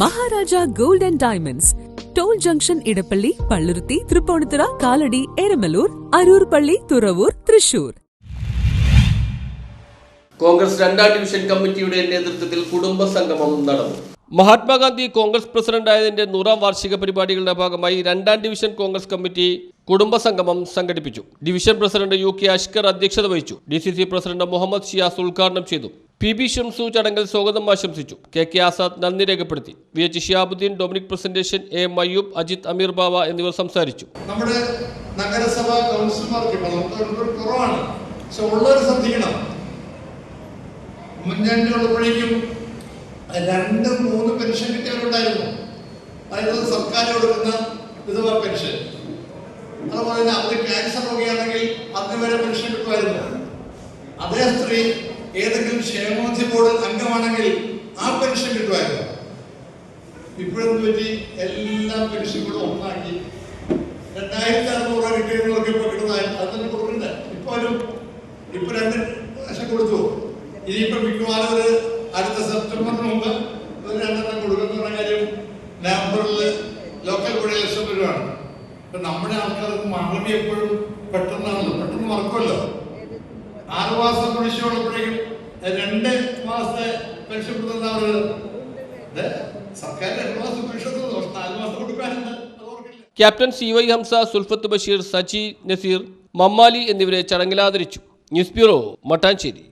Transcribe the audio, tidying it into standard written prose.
Maharaja gold and diamonds, toll junction, Edappally, Palluruthy, Tripunithura, Kalady, Eramalloor, Aroor പള്ളി, തുറവൂർ, തൃശൂർ. കോൺഗ്രസ് 2ാം division കമ്മിറ്റിയുടെ നേതൃത്വത്തിൽ കുടുംബ സംഗമം നടന്നു. മഹാത്മാഗാന്ധി കോൺഗ്രസ് പ്രസിഡന്റായതിന്റെ 100ാം വാർഷിക പരിപാടികളുടെ ഭാഗമായി 2ാം ഡിവിഷൻ കോൺഗ്രസ് കമ്മിറ്റി കുടുംബ സംഗമം സംഘടിപ്പിച്ചു. ഡിവിഷൻ പ്രസിഡന്റ് UK അഷ്കർ അധ്യക്ഷത വഹിച്ചു. DCC പ്രസിഡന്റ് മുഹമ്മദ് ഷിയാസ് ഉദ്ഘാടനം ചെയ്തു. PB ഷംസു ചടങ്ങിൽ സ്വാഗതം ആശംസിച്ചു. KK ആസാദ് നന്ദി രേഖപ്പെടുത്തി. VH Shihabuddeen, Dominic Presentation, AM Ayyub, Ajith Ameer Bava എന്നിവർ സംസാരിച്ചു. നമ്മുടെ നഗരസഭാ കൗൺസിലർമാർക്ക് കുറവാണ്, പക്ഷെ ഉള്ളവർ ശ്രദ്ധിക്കണം. ഉമ്മൻചാണ്ടിയുള്ളപ്പോഴേക്കും 2-3 പെൻഷൻ കിട്ടിയവരുണ്ടായിരുന്നു. അതായത് സർക്കാർ കൊടുക്കുന്ന വിധവാ പെൻഷൻ. അതുപോലെ തന്നെ അവർ ക്യാൻസർ രോഗിയാണെങ്കിൽ അതിന് വരെ പെൻഷൻ കിട്ടുമായിരുന്നു. അതേ സ്ത്രീ ഏതെങ്കിലും ക്ഷേമനിധി ബോർഡ് അംഗമാണെങ്കിൽ ആ പെൻഷൻ കിട്ടുമായിരുന്നു. ഇപ്പോഴെന്ന് പറ്റി എല്ലാ പെൻഷനുകളും ഒന്നാക്കി 2600 രൂപ കിട്ടിയവർക്ക് ഇപ്പോൾ കിട്ടുന്നതായിരുന്നു. അതിന് കൊടുക്കുന്നുണ്ട്. ഇപ്പൊ 2 ലക്ഷം കൊടുത്തു. ഇനിയിപ്പോ മിക്കവാറും ഒരു അടുത്ത സെപ്റ്റംബറിന് മുമ്പ് ഒരു 2 കൊടുക്കുന്ന കാര്യം നവംബറിൽ ലോക്കൽ ബോഡി ഇലക്ഷൻ വരുവാണ്. ഇപ്പൊ നമ്മുടെ ആൾക്കാർക്ക് മറവി എപ്പോഴും പെട്ടെന്ന് മറക്കുമല്ലോ. 6 മാസം കുടിശ്ശിയുള്ളപ്പോഴേക്കും 2 മാസത്തെ പെൻഷൻ കൊടുക്കുന്ന സർക്കാർ 2 മാസം പെൻഷൻ 4 മാസം കൊടുക്കാനുണ്ട്. ക്യാപ്റ്റൻ CY ഹംസ, സുൽഫത്ത് ബഷീർ, സജി നസീർ, മമ്മാലി എന്നിവരെ ചടങ്ങിൽ ആദരിച്ചു. News bureau, Mattancherry.